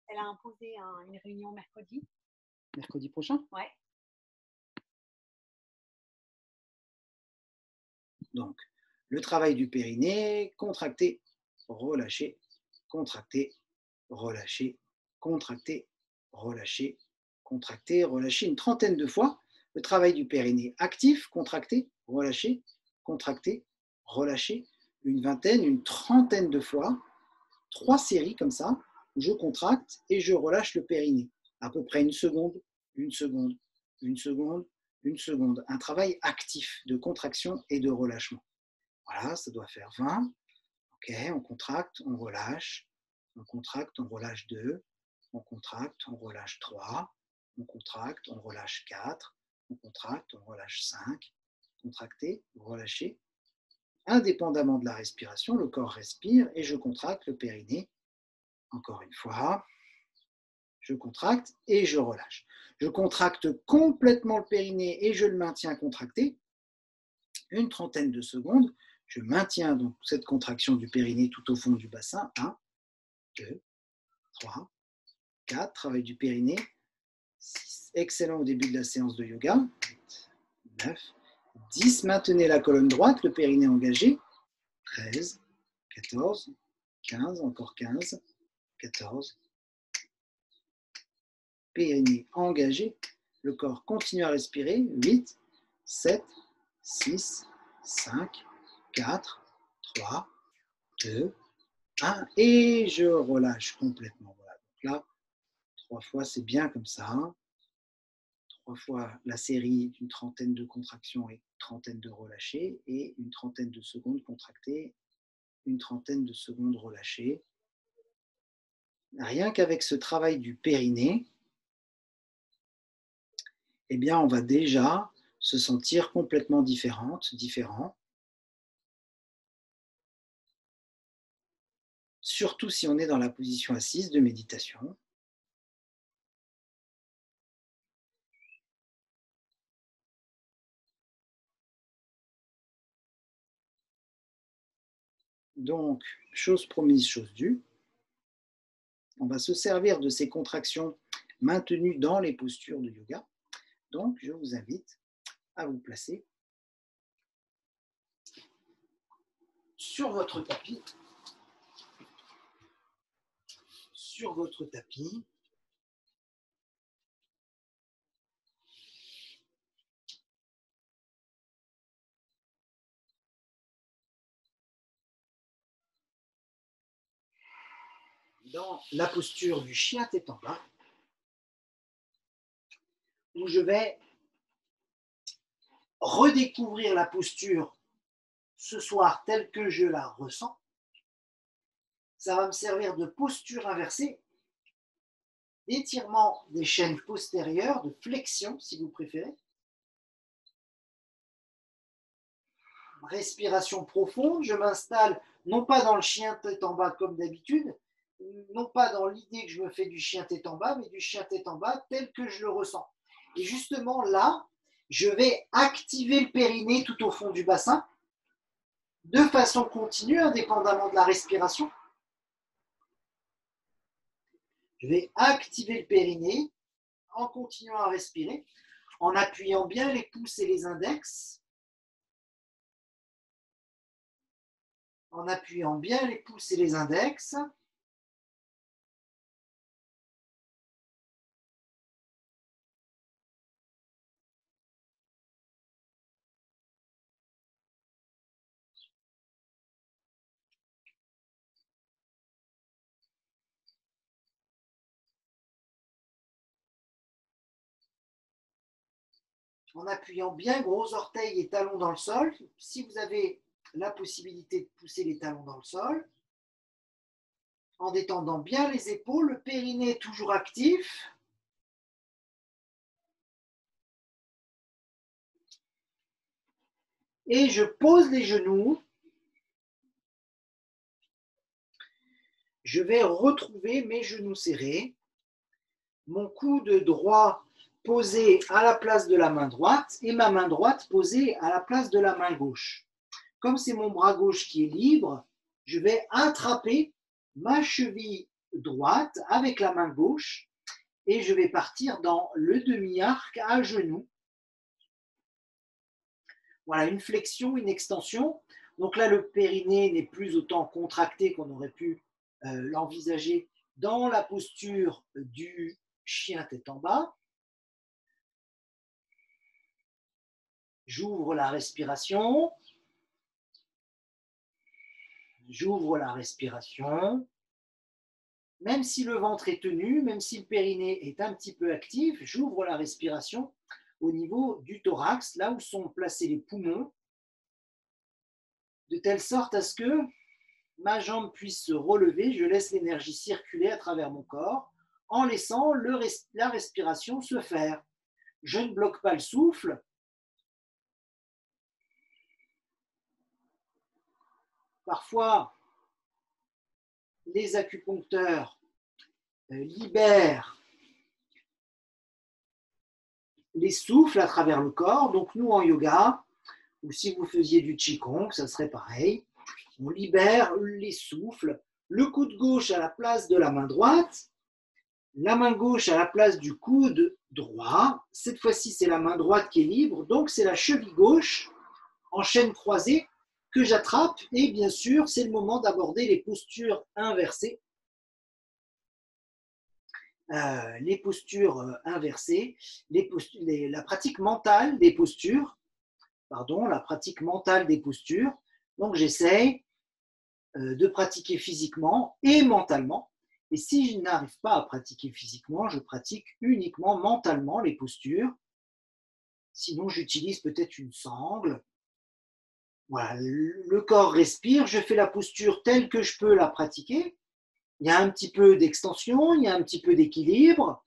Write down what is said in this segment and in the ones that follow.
elle a imposé une réunion mercredi. Mercredi prochain? Ouais. Donc, le travail du périnée, contracter, relâcher, contracter, relâcher, contracter, relâcher, contracter, relâcher une trentaine de fois. Le travail du périnée actif, contracter, relâcher, contracter, relâcher une vingtaine, une trentaine de fois. 3 séries comme ça, où je contracte et je relâche le périnée. À peu près une seconde, une seconde, une seconde, une seconde. Un travail actif de contraction et de relâchement. Voilà, ça doit faire 20. Ok, on contracte, on relâche. On contracte, on relâche 2. On contracte, on relâche 3. On contracte, on relâche 4. On contracte, on relâche 5. Contracter, relâcher. Indépendamment de la respiration, le corps respire et je contracte le périnée. Encore une fois, je contracte et je relâche. Je contracte complètement le périnée et je le maintiens contracté. Une trentaine de secondes. Je maintiens donc cette contraction du périnée tout au fond du bassin. 1, 2, 3, 4. Travail du périnée. 6. Excellent au début de la séance de yoga. 8, 9, 10. Maintenez la colonne droite, le périnée engagé. 13, 14, 15, encore 15, 14. Périnée engagé. Le corps continue à respirer. 8, 7, 6, 5, 4, 3, 2, 1. Et je relâche complètement. Voilà. Donc là, 3 fois, c'est bien comme ça. 3 fois la série d'une trentaine de contractions et une trentaine de relâchés. Et une trentaine de secondes contractées, une trentaine de secondes relâchées. Rien qu'avec ce travail du périnée, eh bien, on va déjà se sentir complètement différent. Surtout si on est dans la position assise de méditation. Donc, chose promise, chose due. On va se servir de ces contractions maintenues dans les postures de yoga. Donc, je vous invite à vous placer sur votre tapis. Sur votre tapis. Dans la posture du chien tête en bas, où je vais redécouvrir la posture ce soir telle que je la ressens. Ça va me servir de posture inversée, d'étirement des chaînes postérieures, de flexion si vous préférez. Respiration profonde, je m'installe non pas dans le chien tête en bas comme d'habitude, non pas dans l'idée que je me fais du chien tête en bas, mais du chien tête en bas tel que je le ressens. Et justement là, je vais activer le périnée tout au fond du bassin, de façon continue, indépendamment de la respiration. Je vais activer le périnée en continuant à respirer, en appuyant bien les pouces et les index, en appuyant bien les pouces et les index. En appuyant bien gros orteils et talons dans le sol. Si vous avez la possibilité de pousser les talons dans le sol, en détendant bien les épaules, le périnée toujours actif. Et je pose les genoux. Je vais retrouver mes genoux serrés, mon coude droit posé à la place de la main droite et ma main droite posée à la place de la main gauche. Comme c'est mon bras gauche qui est libre, je vais attraper ma cheville droite avec la main gauche et je vais partir dans le demi-arc à genoux. Voilà, une flexion, une extension. Donc là, le périnée n'est plus autant contracté qu'on aurait pu l'envisager dans la posture du chien tête en bas. J'ouvre la respiration. J'ouvre la respiration. Même si le ventre est tenu, même si le périnée est un petit peu actif, j'ouvre la respiration au niveau du thorax, là où sont placés les poumons, de telle sorte à ce que ma jambe puisse se relever, je laisse l'énergie circuler à travers mon corps en laissant la respiration se faire. Je ne bloque pas le souffle. Parfois, les acupuncteurs libèrent les souffles à travers le corps. Donc nous, en yoga, ou si vous faisiez du qigong, ça serait pareil. On libère les souffles. Le coude gauche à la place de la main droite. La main gauche à la place du coude droit. Cette fois-ci, c'est la main droite qui est libre. Donc, c'est la cheville gauche en chaîne croisée que j'attrape. Et bien sûr, c'est le moment d'aborder les postures inversées. Les postures inversées, la pratique mentale des postures. La pratique mentale des postures. Donc, j'essaie de pratiquer physiquement et mentalement. Et si je n'arrive pas à pratiquer physiquement, je pratique uniquement mentalement les postures. Sinon, j'utilise peut-être une sangle. Voilà, le corps respire, je fais la posture telle que je peux la pratiquer. Il y a un petit peu d'extension, il y a un petit peu d'équilibre.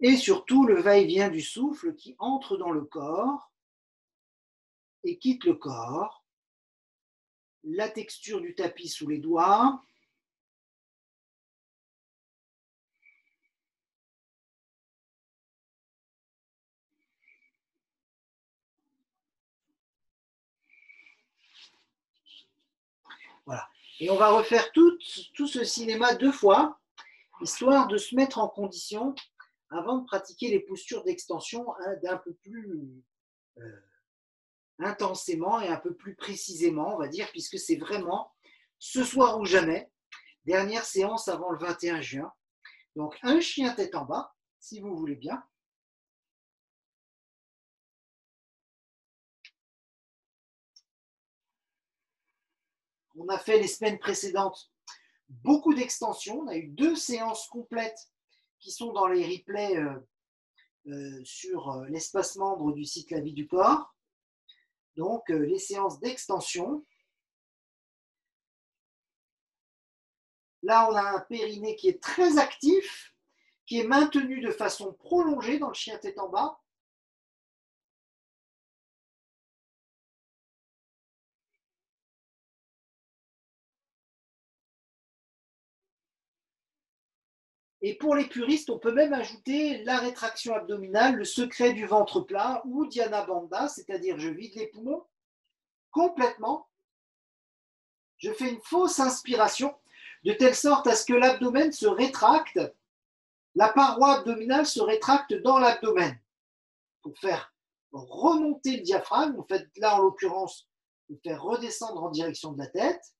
Et surtout, le va-et-vient du souffle qui entre dans le corps et quitte le corps. La texture du tapis sous les doigts. Voilà. Et on va refaire tout ce cinéma 2 fois, histoire de se mettre en condition avant de pratiquer les postures d'extension d'un peu plus intensément et un peu plus précisément, on va dire, puisque c'est vraiment ce soir ou jamais, dernière séance avant le 21 juin. Donc un chien tête en bas, si vous voulez bien. On a fait les semaines précédentes beaucoup d'extensions. On a eu 2 séances complètes qui sont dans les replays sur l'espace membre du site La Vie du Corps. Donc, les séances d'extension. Là, on a un périnée qui est très actif, qui est maintenu de façon prolongée dans le chien tête en bas. Et pour les puristes, on peut même ajouter la rétraction abdominale, le secret du ventre plat ou Dhyana Bandha, c'est-à-dire je vide les poumons complètement. Je fais une fausse inspiration de telle sorte à ce que l'abdomen se rétracte, la paroi abdominale se rétracte dans l'abdomen pour faire remonter le diaphragme. En fait, là, en l'occurrence, pour faire redescendre en direction de la tête.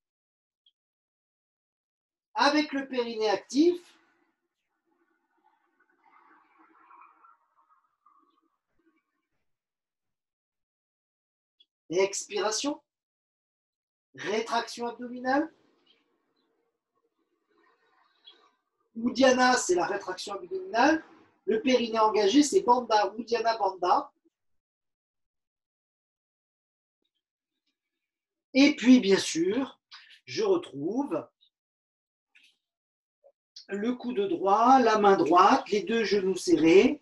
Avec le périnée actif, et expiration, rétraction abdominale. Uddiyana, c'est la rétraction abdominale. Le périnée engagé, c'est Bandha, Uddiyana Bandha. Et puis, bien sûr, je retrouve le coude droit, la main droite, les 2 genoux serrés.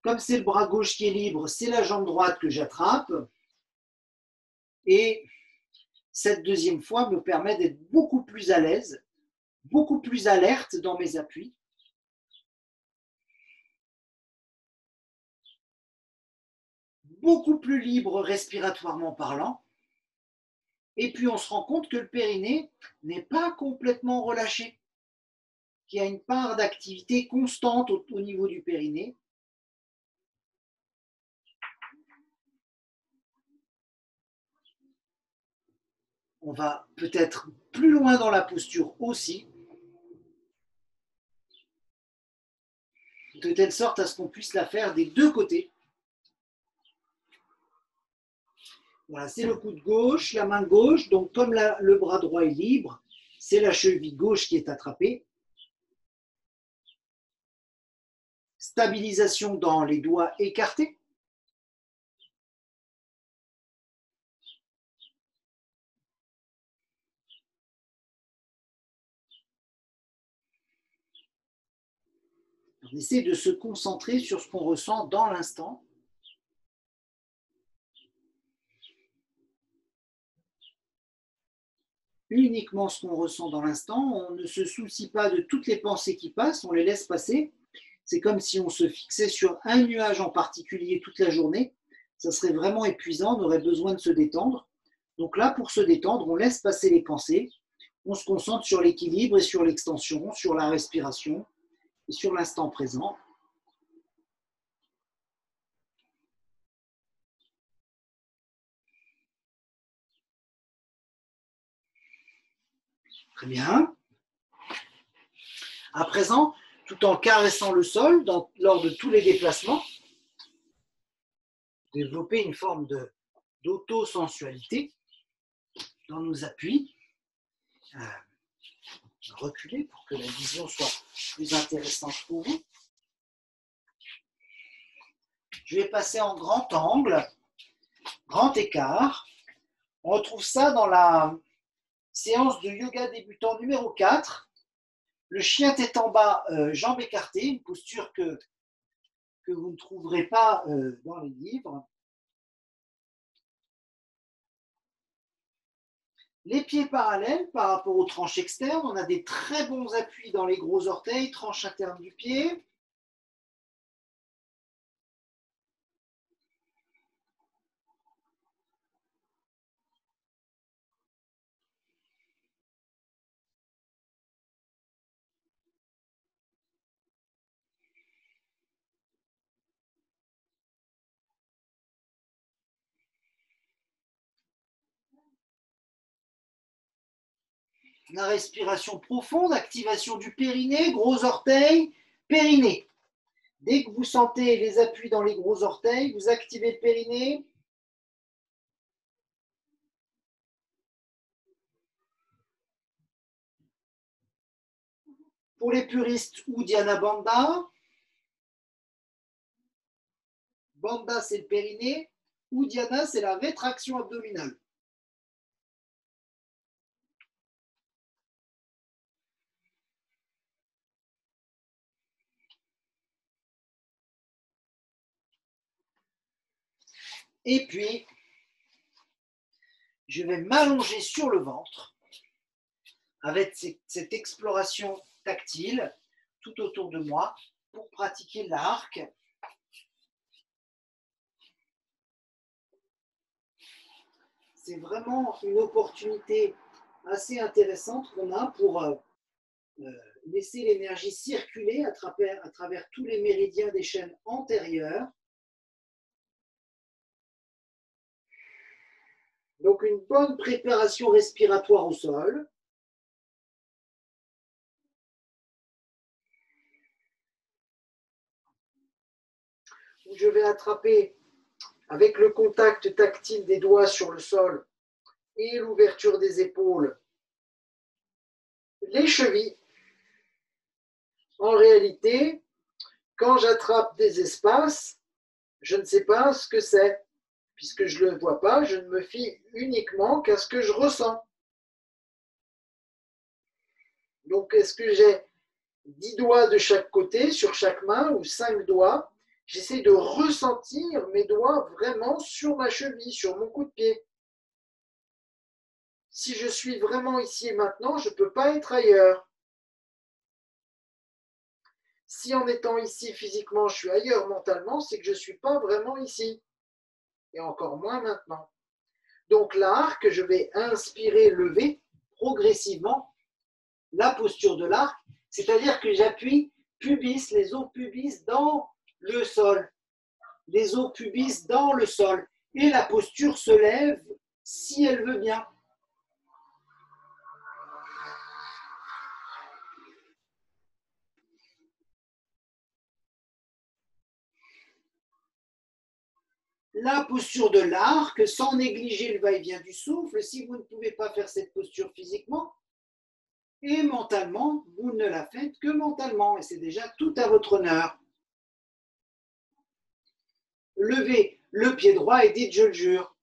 Comme c'est le bras gauche qui est libre, c'est la jambe droite que j'attrape. Et cette deuxième fois me permet d'être beaucoup plus à l'aise, beaucoup plus alerte dans mes appuis. Beaucoup plus libre respiratoirement parlant. Et puis on se rend compte que le périnée n'est pas complètement relâché, qu'il y a une part d'activité constante au niveau du périnée. On va peut-être plus loin dans la posture aussi, de telle sorte à ce qu'on puisse la faire des deux côtés. Voilà, c'est le coude gauche, la main gauche. Donc, comme le bras droit est libre, c'est la cheville gauche qui est attrapée. Stabilisation dans les doigts écartés. On essaie de se concentrer sur ce qu'on ressent dans l'instant. Uniquement ce qu'on ressent dans l'instant. On ne se soucie pas de toutes les pensées qui passent, on les laisse passer. C'est comme si on se fixait sur un nuage en particulier toute la journée. Ça serait vraiment épuisant, on aurait besoin de se détendre. Donc là, pour se détendre, on laisse passer les pensées. On se concentre sur l'équilibre et sur l'extension, sur la respiration et sur l'instant présent. Très bien. À présent, tout en caressant le sol lors de tous les déplacements, développer une forme d'autosensualité dans nos appuis. Reculer pour que la vision soit plus intéressante pour vous. Je vais passer en grand angle, grand écart. On retrouve ça dans la séance de yoga débutant numéro 4. Le chien tête en bas, jambes écartées, une posture que vous ne trouverez pas dans les livres. Les pieds parallèles par rapport aux tranches externes. On a des très bons appuis dans les gros orteils, tranche interne du pied. La respiration profonde, activation du périnée, gros orteils, périnée. Dès que vous sentez les appuis dans les gros orteils, vous activez le périnée. Pour les puristes, Uddiyana Bandha. Bandha, c'est le périnée. Uddiyana, c'est la rétraction abdominale. Et puis, je vais m'allonger sur le ventre avec cette exploration tactile tout autour de moi pour pratiquer l'arc. C'est vraiment une opportunité assez intéressante qu'on a pour laisser l'énergie circuler à travers tous les méridiens des chaînes antérieures. Donc une bonne préparation respiratoire au sol. Je vais attraper avec le contact tactile des doigts sur le sol et l'ouverture des épaules les chevilles. En réalité, quand j'attrape des espaces, je ne sais pas ce que c'est. Puisque je ne le vois pas, je ne me fie uniquement qu'à ce que je ressens. Donc, est-ce que j'ai 10 doigts de chaque côté sur chaque main ou 5 doigts? J'essaie de ressentir mes doigts vraiment sur ma cheville, sur mon coup de pied. Si je suis vraiment ici et maintenant, je ne peux pas être ailleurs. Si en étant ici physiquement, je suis ailleurs mentalement, c'est que je ne suis pas vraiment ici. Et encore moins maintenant. Donc l'arc, je vais inspirer, lever progressivement la posture de l'arc, c'est-à-dire que j'appuie pubis, les os pubis dans le sol, les os pubis dans le sol, et la posture se lève si elle veut bien. La posture de l'arc, sans négliger le va-et-vient du souffle, si vous ne pouvez pas faire cette posture physiquement, et mentalement, vous ne la faites que mentalement, et c'est déjà tout à votre honneur. Levez le pied droit et dites « je le jure ».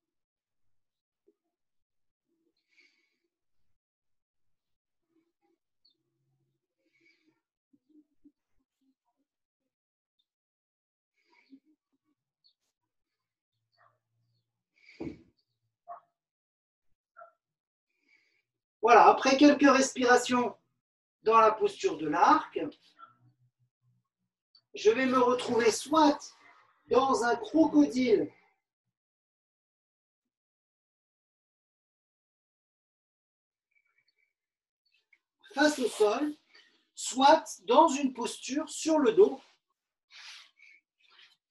Voilà, après quelques respirations dans la posture de l'arc, je vais me retrouver soit dans un crocodile, face au sol, soit dans une posture sur le dos,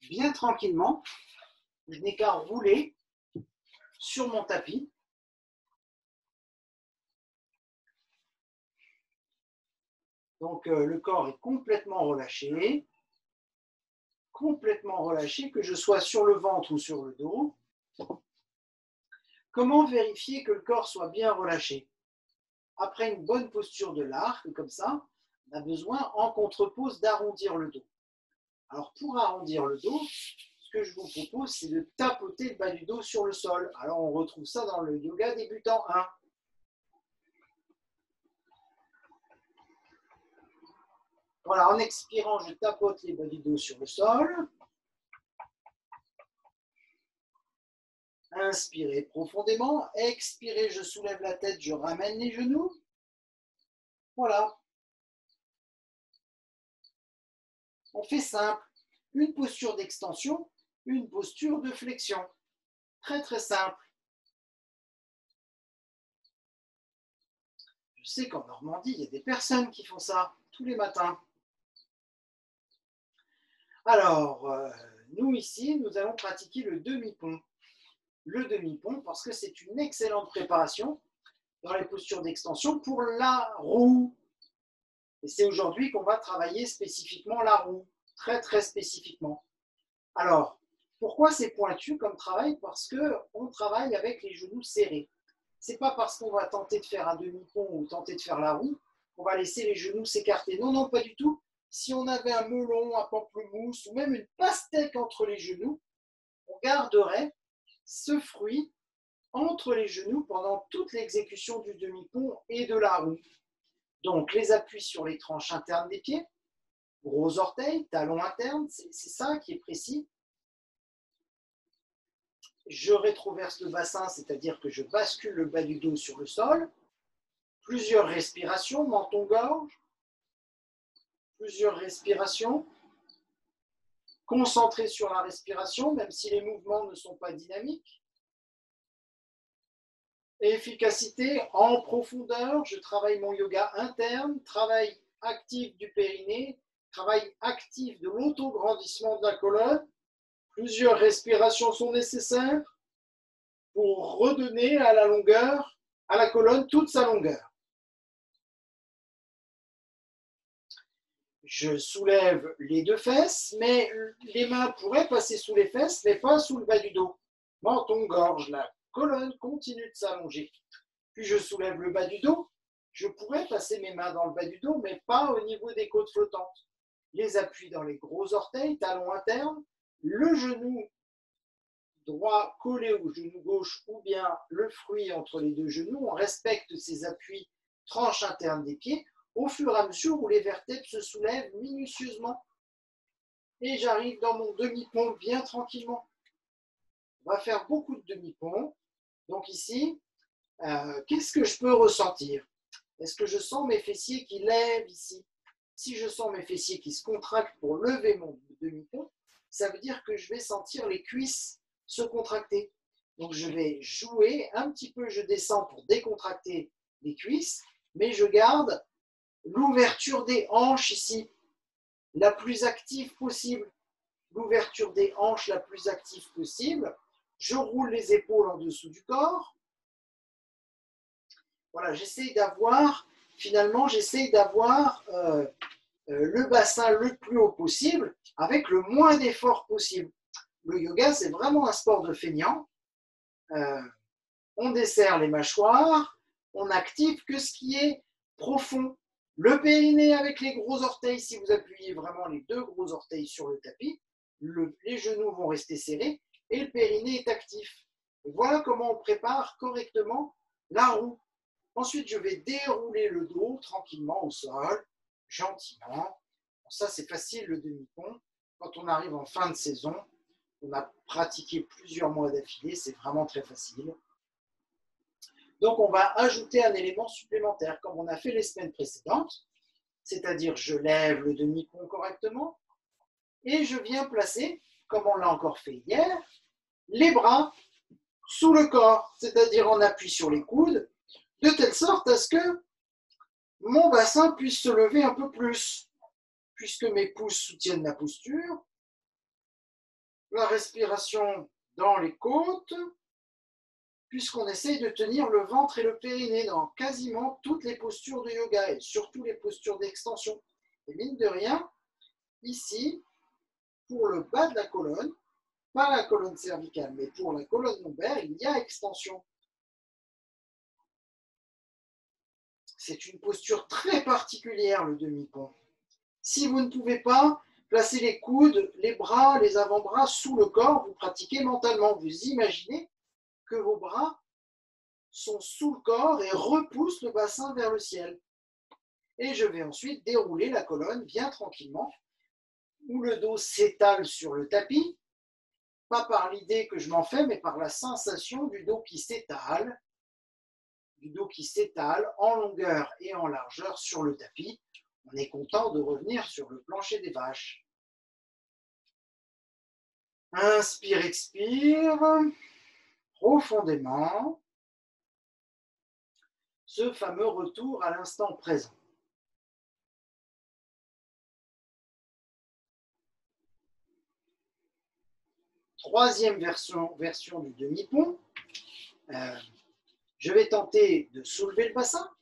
bien tranquillement. Je n'ai qu'à rouler sur mon tapis. Donc le corps est complètement relâché, que je sois sur le ventre ou sur le dos. Comment vérifier que le corps soit bien relâché? Après une bonne posture de l'arc, comme ça, on a besoin en contrepose d'arrondir le dos. Alors pour arrondir le dos, ce que je vous propose, c'est de tapoter le bas du dos sur le sol. Alors on retrouve ça dans le yoga débutant 1. Voilà, en expirant, je tapote les bas du dos sur le sol. Inspirez profondément. Expirez, je soulève la tête, je ramène les genoux. Voilà. On fait simple. Une posture d'extension, une posture de flexion. Très, très simple. Je sais qu'en Normandie, il y a des personnes qui font ça tous les matins. Alors, nous ici, nous allons pratiquer le demi-pont. Le demi-pont parce que c'est une excellente préparation dans les postures d'extension pour la roue. Et c'est aujourd'hui qu'on va travailler spécifiquement la roue, très très spécifiquement. Alors, pourquoi c'est pointu comme travail? Parce qu'on travaille avec les genoux serrés. Ce n'est pas parce qu'on va tenter de faire un demi-pont ou tenter de faire la roue qu'on va laisser les genoux s'écarter. Non, non, pas du tout. Si on avait un melon, un pamplemousse ou même une pastèque entre les genoux, on garderait ce fruit entre les genoux pendant toute l'exécution du demi-pont et de la roue. Donc, les appuis sur les tranches internes des pieds, gros orteils, talons internes, c'est ça qui est précis. Je rétroverse le bassin, c'est-à-dire que je bascule le bas du dos sur le sol. Plusieurs respirations, menton-gorge. Plusieurs respirations. Concentré sur la respiration, même si les mouvements ne sont pas dynamiques. Efficacité en profondeur, je travaille mon yoga interne, travail actif du périnée, travail actif de l'autograndissement de la colonne. Plusieurs respirations sont nécessaires pour redonner à la longueur, à la colonne, toute sa longueur. Je soulève les deux fesses, mais les mains pourraient passer sous les fesses, mais pas sous le bas du dos. Menton, gorge, la colonne continue de s'allonger. Puis je soulève le bas du dos. Je pourrais passer mes mains dans le bas du dos, mais pas au niveau des côtes flottantes. Les appuis dans les gros orteils, talons internes, le genou droit collé au genou gauche ou bien le fruit entre les deux genoux. On respecte ces appuis, tranches internes des pieds, au fur et à mesure où les vertèbres se soulèvent minutieusement. Et j'arrive dans mon demi-pont bien tranquillement. On va faire beaucoup de demi-ponts. Donc ici, qu'est-ce que je peux ressentir? Est-ce que je sens mes fessiers qui lèvent ici? Si je sens mes fessiers qui se contractent pour lever mon demi-pont, ça veut dire que je vais sentir les cuisses se contracter. Donc, je vais jouer un petit peu, je descends pour décontracter les cuisses, mais je garde l'ouverture des hanches ici, la plus active possible. L'ouverture des hanches la plus active possible. Je roule les épaules en dessous du corps. Voilà, j'essaye d'avoir le bassin le plus haut possible avec le moins d'effort possible. Le yoga, c'est vraiment un sport de feignant. On desserre les mâchoires, on n'active que ce qui est profond. Le périnée avec les gros orteils, si vous appuyez vraiment les deux gros orteils sur le tapis, les genoux vont rester serrés et le périnée est actif. Et voilà comment on prépare correctement la roue. Ensuite, je vais dérouler le dos tranquillement au sol, gentiment. Bon, ça, c'est facile le demi-pont. Quand on arrive en fin de saison, on a pratiqué plusieurs mois d'affilée, c'est vraiment très facile. Donc, on va ajouter un élément supplémentaire, comme on a fait les semaines précédentes, c'est-à-dire je lève le demi-pont correctement et je viens placer, comme on l'a encore fait hier, les bras sous le corps, c'est-à-dire en appui sur les coudes, de telle sorte à ce que mon bassin puisse se lever un peu plus, puisque mes pouces soutiennent la posture, la respiration dans les côtes, puisqu'on essaye de tenir le ventre et le périnée dans quasiment toutes les postures de yoga et surtout les postures d'extension. Et mine de rien, ici, pour le bas de la colonne, pas la colonne cervicale, mais pour la colonne lombaire, il y a extension. C'est une posture très particulière, le demi-pont. Si vous ne pouvez pas placer les coudes, les bras, les avant-bras sous le corps, vous pratiquez mentalement. Vous imaginez que vos bras sont sous le corps et repoussent le bassin vers le ciel. Et je vais ensuite dérouler la colonne bien tranquillement, où le dos s'étale sur le tapis, pas par l'idée que je m'en fais, mais par la sensation du dos qui s'étale en longueur et en largeur sur le tapis. On est content de revenir sur le plancher des vaches. Inspire, expire profondément. Ce fameux retour à l'instant présent. Troisième version du demi-pont. Je vais tenter de soulever le bassin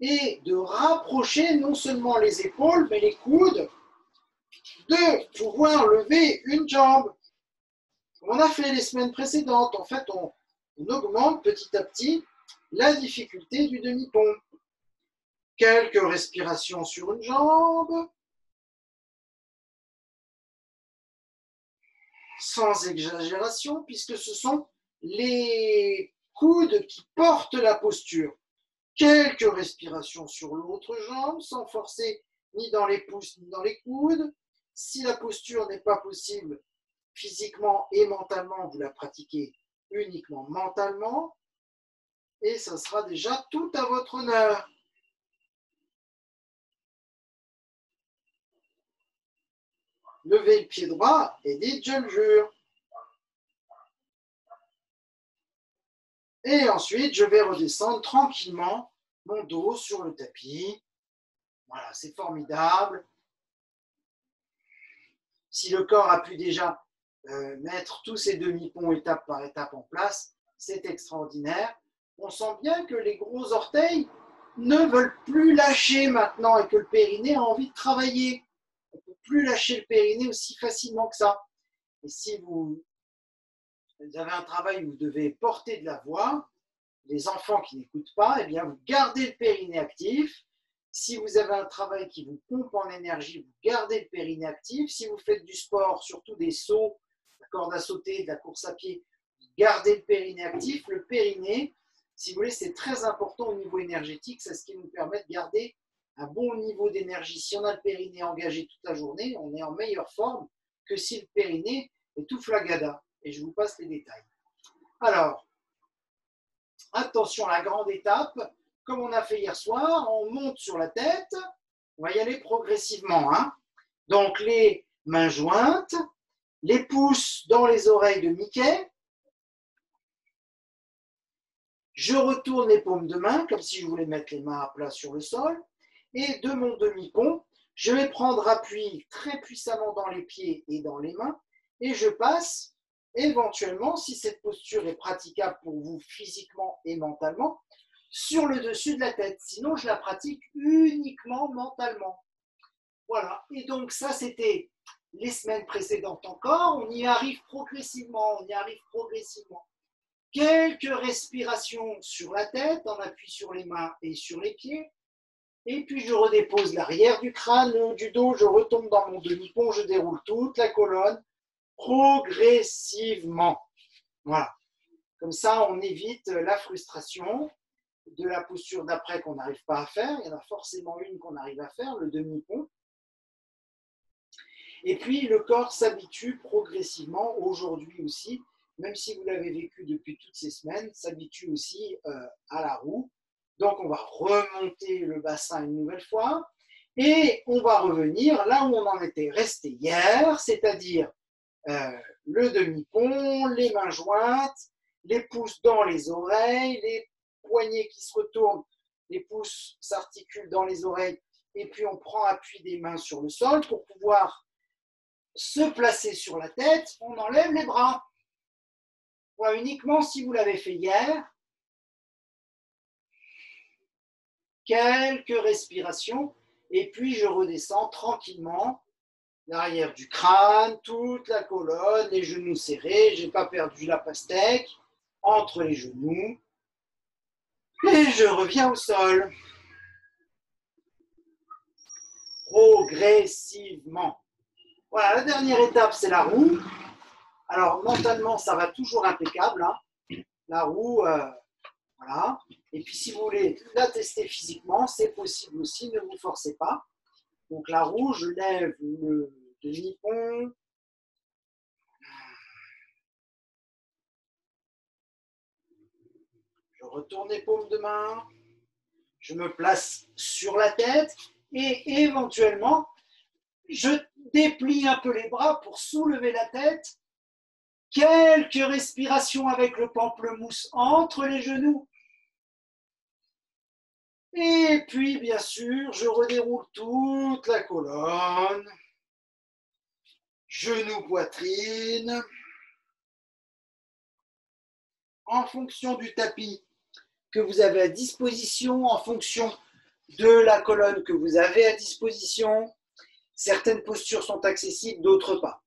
et de rapprocher non seulement les épaules, mais les coudes, de pouvoir lever une jambe. On a fait les semaines précédentes. En fait, on augmente petit à petit la difficulté du demi-pont. Quelques respirations sur une jambe, sans exagération, puisque ce sont les coudes qui portent la posture. Quelques respirations sur l'autre jambe, sans forcer ni dans les pouces ni dans les coudes. Si la posture n'est pas possible physiquement et mentalement, vous la pratiquez uniquement mentalement, et ça sera déjà tout à votre honneur. Levez le pied droit et dites « je le jure ». Et ensuite, je vais redescendre tranquillement mon dos sur le tapis. Voilà, c'est formidable. Si le corps a pu déjà mettre tous ces demi-ponts étape par étape en place, c'est extraordinaire. On sent bien que les gros orteils ne veulent plus lâcher maintenant et que le périnée a envie de travailler. On ne peut plus lâcher le périnée aussi facilement que ça. Et si vous avez un travail où vous devez porter de la voix, les enfants qui n'écoutent pas, eh bien vous gardez le périnée actif. Si vous avez un travail qui vous pompe en énergie, vous gardez le périnée actif. Si vous faites du sport, surtout des sauts, de la corde à sauter, de la course à pied, vous gardez le périnée actif. Le périnée, si vous voulez, c'est très important au niveau énergétique. C'est ce qui nous permet de garder un bon niveau d'énergie. Si on a le périnée engagé toute la journée, on est en meilleure forme que si le périnée est tout flagada. Et je vous passe les détails. Alors, attention à la grande étape. Comme on a fait hier soir, on monte sur la tête. On va y aller progressivement. Donc, les mains jointes, Les pouces dans les oreilles de Mickey. Je retourne les paumes de main, comme si je voulais mettre les mains à plat sur le sol. Et de mon demi-pont, je vais prendre appui très puissamment dans les pieds et dans les mains. Et je passe, éventuellement, si cette posture est praticable pour vous physiquement et mentalement, sur le dessus de la tête. Sinon, je la pratique uniquement mentalement. Voilà. Et donc, ça, c'était les semaines précédentes encore. On y arrive progressivement, Quelques respirations sur la tête, en appui sur les mains et sur les pieds. Et puis, je redépose l'arrière du crâne, le haut du dos, je retombe dans mon demi-pont, je déroule toute la colonne progressivement. Voilà. Comme ça, on évite la frustration de la posture d'après qu'on n'arrive pas à faire. Il y en a forcément une qu'on arrive à faire, le demi-pont. Et puis, le corps s'habitue progressivement, aujourd'hui aussi, même si vous l'avez vécu depuis toutes ces semaines, s'habitue aussi à la roue. Donc, on va remonter le bassin une nouvelle fois et on va revenir là où on en était resté hier, c'est-à-dire le demi-pont, les mains jointes, les pouces dans les oreilles, les poignets qui se retournent, les pouces s'articulent dans les oreilles et puis on prend appui des mains sur le sol pour pouvoir se placer sur la tête, on enlève les bras. Voilà, uniquement si vous l'avez fait hier. Quelques respirations et puis je redescends tranquillement l'arrière du crâne, toute la colonne, les genoux serrés, j'ai pas perdu la pastèque entre les genoux et je reviens au sol progressivement. Voilà, la dernière étape c'est la roue. Alors mentalement ça va toujours impeccable, hein. La roue, voilà. Et puis si vous voulez la tester physiquement, c'est possible aussi, ne vous forcez pas. Donc la roue, je lève le demi-pont. Je retourne les paumes de main. Je me place sur la tête et éventuellement, je déplie un peu les bras pour soulever la tête. Quelques respirations avec le pamplemousse entre les genoux. Et puis, bien sûr, je redéroule toute la colonne. Genoux, poitrine. En fonction du tapis que vous avez à disposition, en fonction de la colonne que vous avez à disposition, certaines postures sont accessibles, d'autres pas.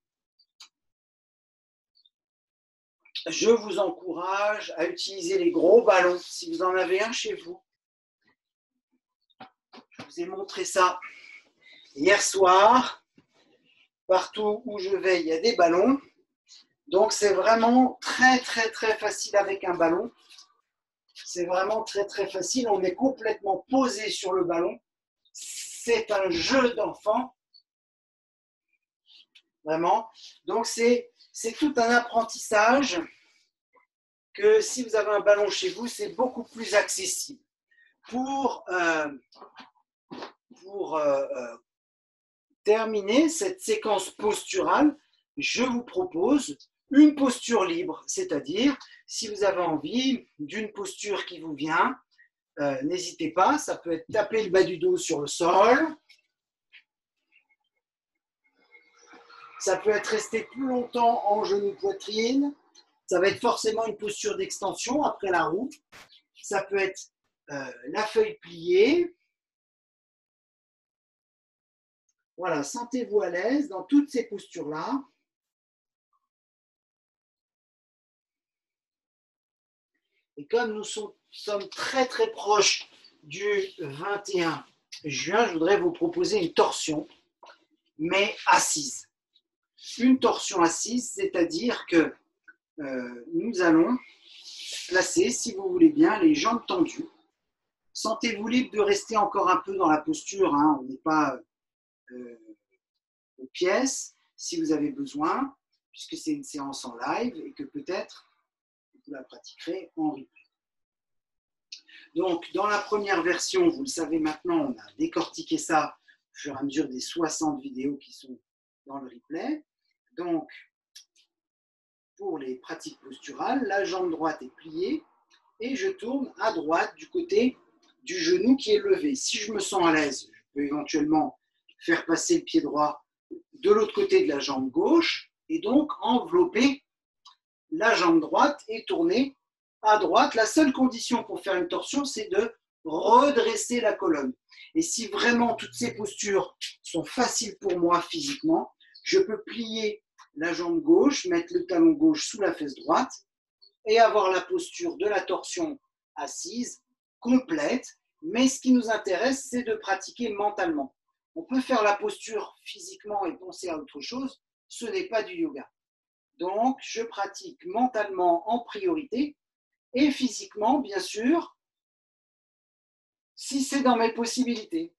Je vous encourage à utiliser les gros ballons, si vous en avez un chez vous. Je vous ai montré ça hier soir. Partout où je vais, il y a des ballons. Donc, c'est vraiment très, très, très facile avec un ballon. C'est vraiment très, très facile. On est complètement posé sur le ballon. C'est un jeu d'enfant. Vraiment. Donc, c'est tout un apprentissage que si vous avez un ballon chez vous, c'est beaucoup plus accessible. Pour terminer cette séquence posturale, je vous propose une posture libre, c'est-à-dire si vous avez envie d'une posture qui vous vient, n'hésitez pas, ça peut être taper le bas du dos sur le sol, ça peut être rester plus longtemps en genou-poitrine, ça va être forcément une posture d'extension après la roue, ça peut être la feuille pliée. Voilà, sentez-vous à l'aise dans toutes ces postures-là. Et comme nous sommes très très proches du 21 juin, je voudrais vous proposer une torsion, mais assise. Une torsion assise, c'est-à-dire que nous allons placer, si vous voulez bien, les jambes tendues. Sentez-vous libre de rester encore un peu dans la posture, hein, on n'est pas aux pièces, si vous avez besoin, puisque c'est une séance en live et que peut-être vous la pratiquerez en replay. Donc, dans la première version, vous le savez maintenant, on a décortiqué ça au fur et à mesure des 60 vidéos qui sont dans le replay. Donc, pour les pratiques posturales, la jambe droite est pliée et je tourne à droite du côté du genou qui est levé. Si je me sens à l'aise, je peux éventuellement faire passer le pied droit de l'autre côté de la jambe gauche et donc envelopper la jambe droite et tourner à droite. La seule condition pour faire une torsion, c'est de redresser la colonne. Et si vraiment toutes ces postures sont faciles pour moi physiquement, je peux plier la jambe gauche, mettre le talon gauche sous la fesse droite et avoir la posture de la torsion assise complète. Mais ce qui nous intéresse, c'est de pratiquer mentalement. On peut faire la posture physiquement et penser à autre chose. Ce n'est pas du yoga. Donc, je pratique mentalement en priorité et physiquement, bien sûr, si c'est dans mes possibilités.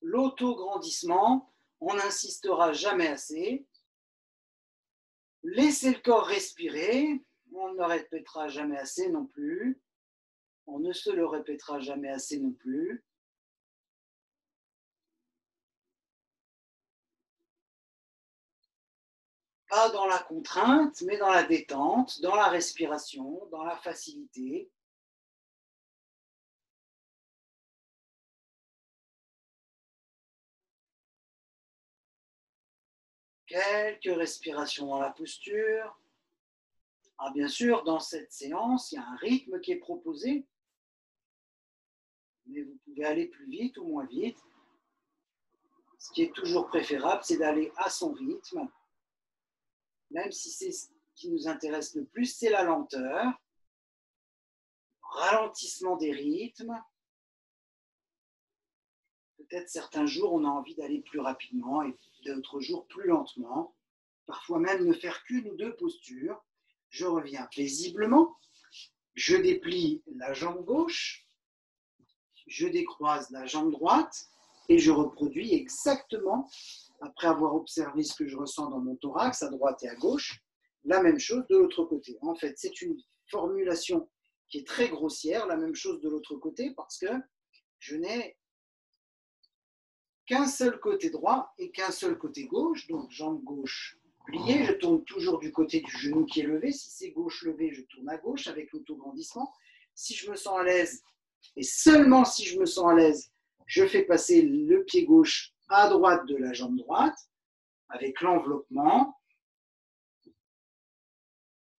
L'autograndissement, on n'insistera jamais assez. Laissez le corps respirer, on ne le répétera jamais assez non plus. On ne se le répétera jamais assez non plus. Pas dans la contrainte, mais dans la détente, dans la respiration, dans la facilité. Quelques respirations dans la posture. Ah, bien sûr, dans cette séance, il y a un rythme qui est proposé, mais vous pouvez aller plus vite ou moins vite. Ce qui est toujours préférable, c'est d'aller à son rythme, même si c'est ce qui nous intéresse le plus, c'est la lenteur, ralentissement des rythmes. Peut-être certains jours, on a envie d'aller plus rapidement et d'autres jours plus lentement. Parfois même ne faire qu'une ou deux postures. Je reviens paisiblement. Je déplie la jambe gauche. Je décroise la jambe droite et je reproduis exactement, après avoir observé ce que je ressens dans mon thorax, à droite et à gauche, la même chose de l'autre côté. En fait, c'est une formulation qui est très grossière, la même chose de l'autre côté, parce que je n'ai qu'un seul côté droit et qu'un seul côté gauche, donc jambe gauche pliée, je tourne toujours du côté du genou qui est levé. Si c'est gauche levée, je tourne à gauche avec l'autograndissement. Si je me sens à l'aise, et seulement si je me sens à l'aise, je fais passer le pied gauche à droite de la jambe droite avec l'enveloppement,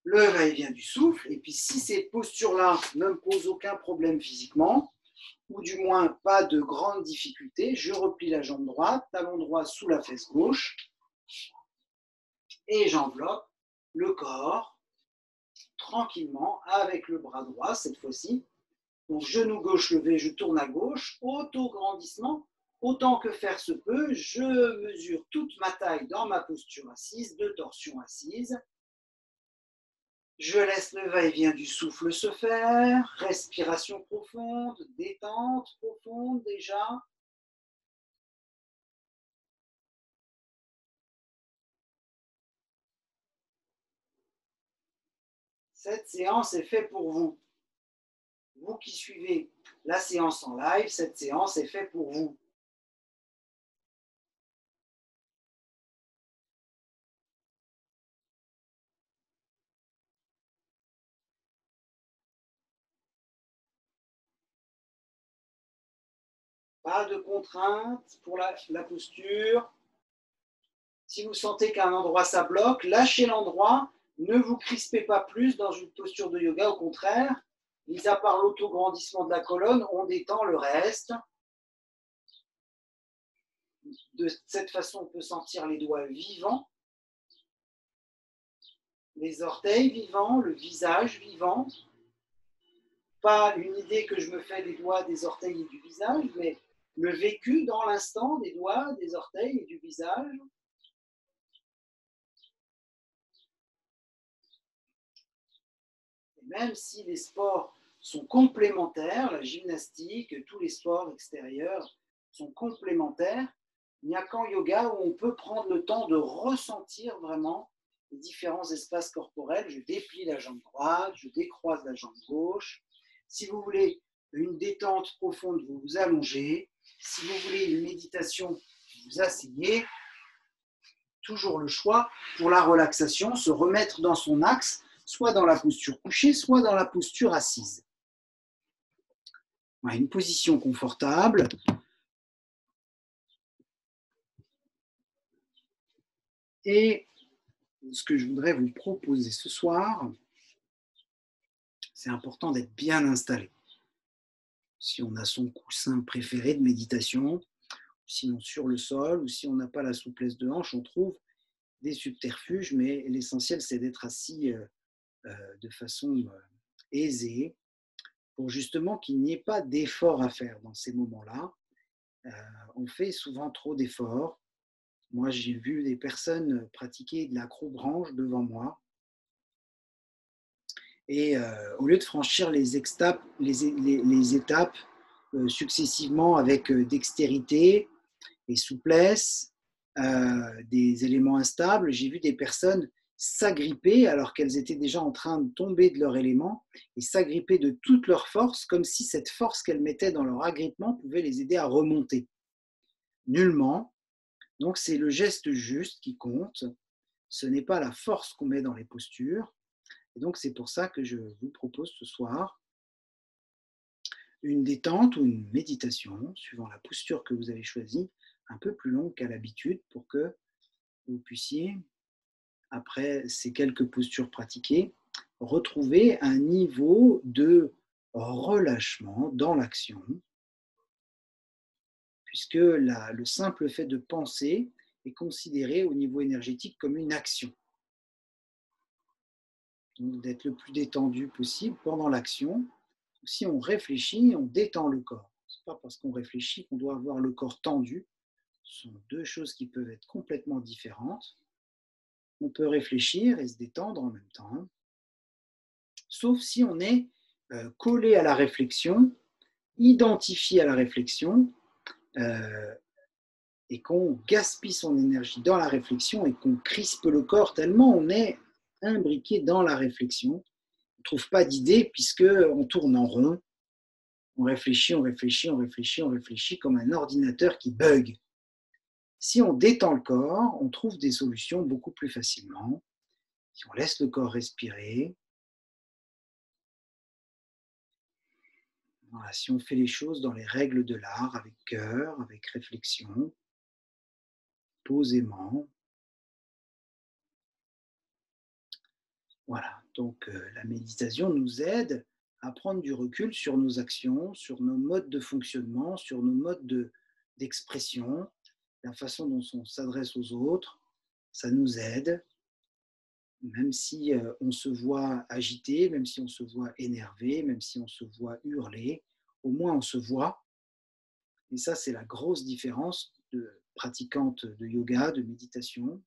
le va-et-vient du souffle. Et puis si ces postures-là ne me posent aucun problème physiquement, ou du moins pas de grande difficulté, je replie la jambe droite, talon droit sous la fesse gauche, et j'enveloppe le corps tranquillement avec le bras droit cette fois-ci. Donc genou gauche levé, je tourne à gauche, auto-grandissement, autant que faire se peut, je mesure toute ma taille dans ma posture assise, de torsion assise. Je laisse le va-et-vient du souffle se faire, respiration profonde, détente profonde déjà. Cette séance est faite pour vous. Vous qui suivez la séance en live, cette séance est faite pour vous. Pas de contrainte pour la posture. Si vous sentez qu'à un endroit ça bloque, lâchez l'endroit. Ne vous crispez pas plus dans une posture de yoga, au contraire. Mis à part l'autograndissement de la colonne, on détend le reste. De cette façon, on peut sentir les doigts vivants, les orteils vivants, le visage vivant. Pas une idée que je me fais des doigts, des orteils et du visage, mais le vécu dans l'instant des doigts, des orteils et du visage. Et même si les sports sont complémentaires, la gymnastique, tous les sports extérieurs sont complémentaires, il n'y a qu'en yoga où on peut prendre le temps de ressentir vraiment les différents espaces corporels. Je déplie la jambe droite, je décroise la jambe gauche. Si vous voulez une détente profonde, vous vous allongez. Si vous voulez une méditation, vous vous asseyez. toujours le choix pour la relaxation, se remettre dans son axe, soit dans la posture couchée, soit dans la posture assise. Voilà, une position confortable. Et ce que je voudrais vous proposer ce soir, c'est important d'être bien installé. Si on a son coussin préféré de méditation, sinon sur le sol, ou si on n'a pas la souplesse de hanche, on trouve des subterfuges, mais l'essentiel, c'est d'être assis de façon aisée, pour justement qu'il n'y ait pas d'effort à faire dans ces moments-là. On fait souvent trop d'efforts. Moi, j'ai vu des personnes pratiquer de l'acrobranche devant moi. Et au lieu de franchir les étapes successivement avec dextérité et souplesse, des éléments instables, j'ai vu des personnes s'agripper alors qu'elles étaient déjà en train de tomber de leur élément et s'agripper de toute leur force, comme si cette force qu'elles mettaient dans leur agrippement pouvait les aider à remonter. Nullement. Donc c'est le geste juste qui compte. Ce n'est pas la force qu'on met dans les postures. Et donc c'est pour ça que je vous propose ce soir une détente ou une méditation, suivant la posture que vous avez choisie, un peu plus longue qu'à l'habitude pour que vous puissiez, après ces quelques postures pratiquées, retrouver un niveau de relâchement dans l'action, puisque le simple fait de penser est considéré au niveau énergétique comme une action. Donc d'être le plus détendu possible pendant l'action. Si on réfléchit, on détend le corps. Ce n'est pas parce qu'on réfléchit qu'on doit avoir le corps tendu. Ce sont deux choses qui peuvent être complètement différentes. On peut réfléchir et se détendre en même temps, sauf si on est collé à la réflexion, identifié à la réflexion, et qu'on gaspille son énergie dans la réflexion et qu'on crispe le corps tellement on est imbriqué dans la réflexion. On ne trouve pas d'idée puisqu'on tourne en rond. On réfléchit, on réfléchit, on réfléchit, on réfléchit comme un ordinateur qui bug. Si on détend le corps, on trouve des solutions beaucoup plus facilement. Si on laisse le corps respirer, voilà, si on fait les choses dans les règles de l'art, avec cœur, avec réflexion, posément. Voilà, donc la méditation nous aide à prendre du recul sur nos actions, sur nos modes de fonctionnement, sur nos modes d'expression, la façon dont on s'adresse aux autres. Ça nous aide, même si on se voit agité, même si on se voit énervé, même si on se voit hurler, au moins on se voit. Et ça, c'est la grosse différence de pratiquante de yoga, de méditation.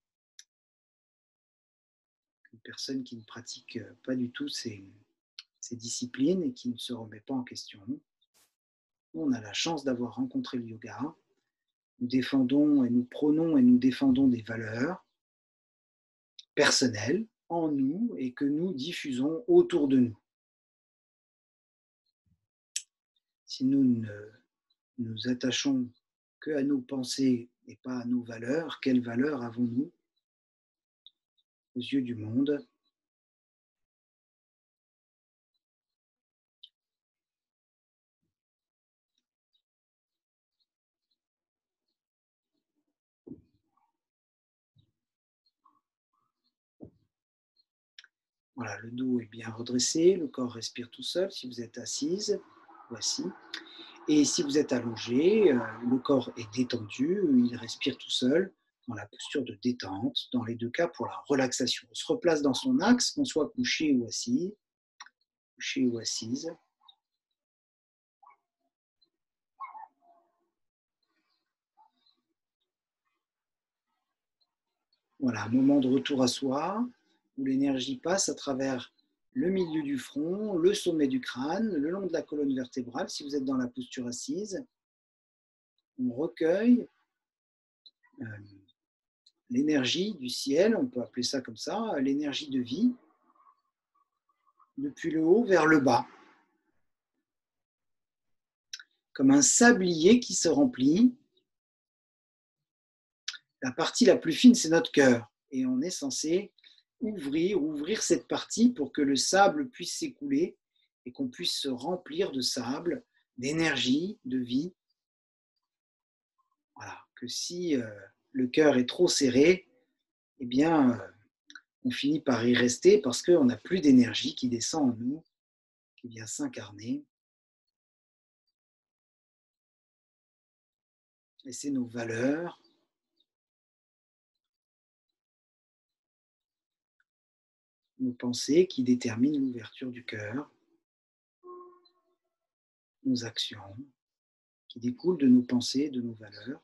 Une personne qui ne pratique pas du tout ces disciplines et qui ne se remet pas en question. On a la chance d'avoir rencontré le yoga. Nous défendons et nous prônons et nous défendons des valeurs personnelles en nous et que nous diffusons autour de nous. Si nous ne nous attachons qu'à nos pensées et pas à nos valeurs, quelles valeurs avons-nous aux yeux du monde ? Voilà, le dos est bien redressé, le corps respire tout seul. Si vous êtes assise, voici. Et si vous êtes allongé, le corps est détendu, il respire tout seul dans la posture de détente, dans les deux cas pour la relaxation. On se replace dans son axe, qu'on soit couché ou assis, couché ou assise. Voilà, un moment de retour à soi, où l'énergie passe à travers le milieu du front, le sommet du crâne, le long de la colonne vertébrale. Si vous êtes dans la posture assise, on recueille l'énergie du ciel, on peut appeler ça comme ça, l'énergie de vie, depuis le haut vers le bas. Comme un sablier qui se remplit. La partie la plus fine, c'est notre cœur. Et on est censé ouvrir cette partie pour que le sable puisse s'écouler et qu'on puisse se remplir de sable, d'énergie, de vie. Voilà, que si le cœur est trop serré, eh bien, on finit par y rester parce qu'on n'a plus d'énergie qui descend en nous, qui vient s'incarner. Et c'est nos valeurs, nos pensées qui déterminent l'ouverture du cœur, nos actions qui découlent de nos pensées, de nos valeurs,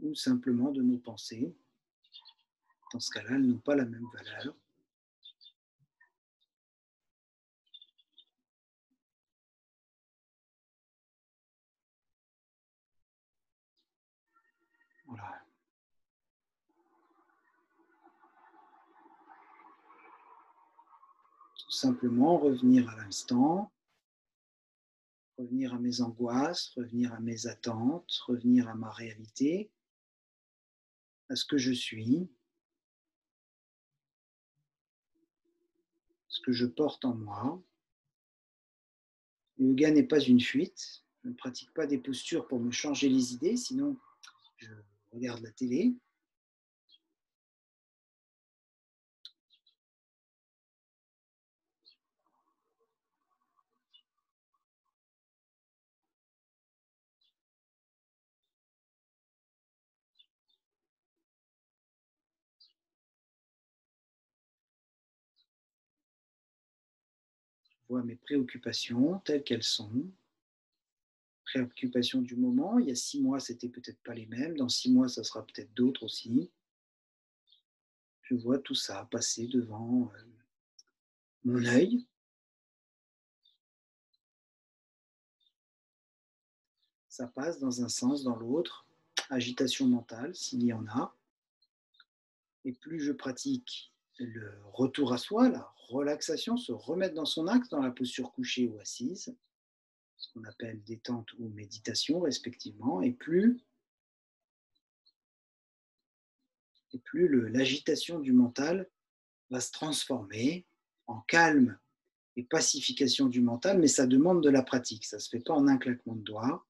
ou simplement de nos pensées. Dans ce cas-là, elles n'ont pas la même valeur. Voilà. Tout simplement revenir à l'instant, revenir à mes angoisses, revenir à mes attentes, revenir à ma réalité, à ce que je suis, ce que je porte en moi. Le yoga n'est pas une fuite. Je ne pratique pas des postures pour me changer les idées, sinon je regarde la télé. Je vois mes préoccupations telles qu'elles sont, préoccupations du moment. Il y a 6 mois, c'était peut-être pas les mêmes. Dans 6 mois, ça sera peut-être d'autres aussi. Je vois tout ça passer devant mon œil. Ça passe dans un sens, dans l'autre. Agitation mentale, s'il y en a. Et plus je pratique le retour à soi, la relaxation, se remettre dans son axe, dans la posture couchée ou assise, ce qu'on appelle détente ou méditation respectivement, et plus l'agitation du mental va se transformer en calme et pacification du mental, mais ça demande de la pratique, ça ne se fait pas en un claquement de doigts.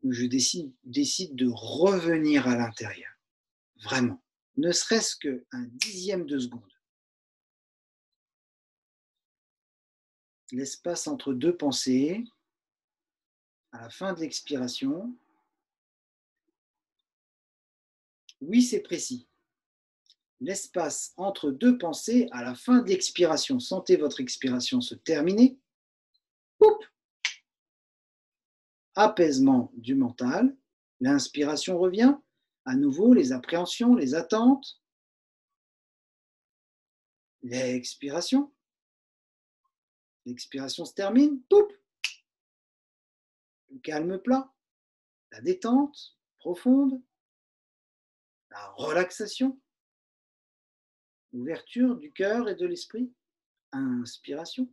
Où je décide de revenir à l'intérieur, vraiment, ne serait-ce qu'un dixième de seconde. L'espace entre deux pensées, à la fin de l'expiration, oui, c'est précis. L'espace entre deux pensées à la fin de l'expiration. Sentez votre expiration se terminer. Poup, apaisement du mental. L'inspiration revient. À nouveau, les appréhensions, les attentes. L'expiration. L'expiration se termine. Poup, le calme plat. La détente profonde. La relaxation. Ouverture du cœur et de l'esprit. Inspiration.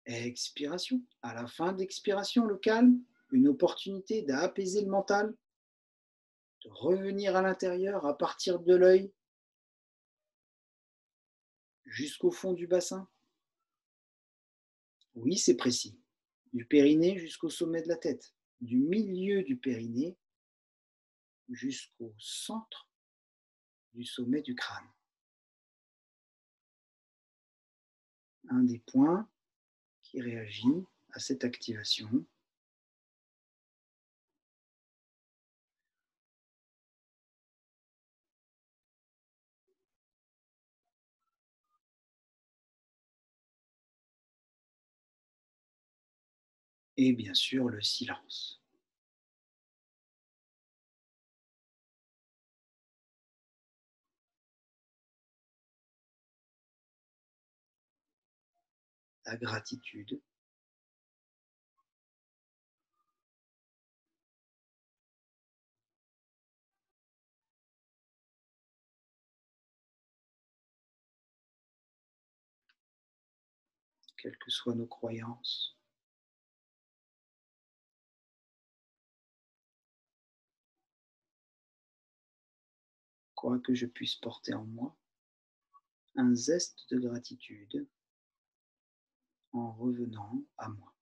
Expiration. À la fin de l'expiration, le calme, une opportunité d'apaiser le mental, de revenir à l'intérieur à partir de l'œil jusqu'au fond du bassin. Oui, c'est précis. Du périnée jusqu'au sommet de la tête, du milieu du périnée jusqu'au centre du sommet du crâne. Un des points qui réagit à cette activation. Et bien sûr, le silence. La gratitude. quelles que soient nos croyances. Quoi que je puisse porter en moi, un zeste de gratitude en revenant à moi.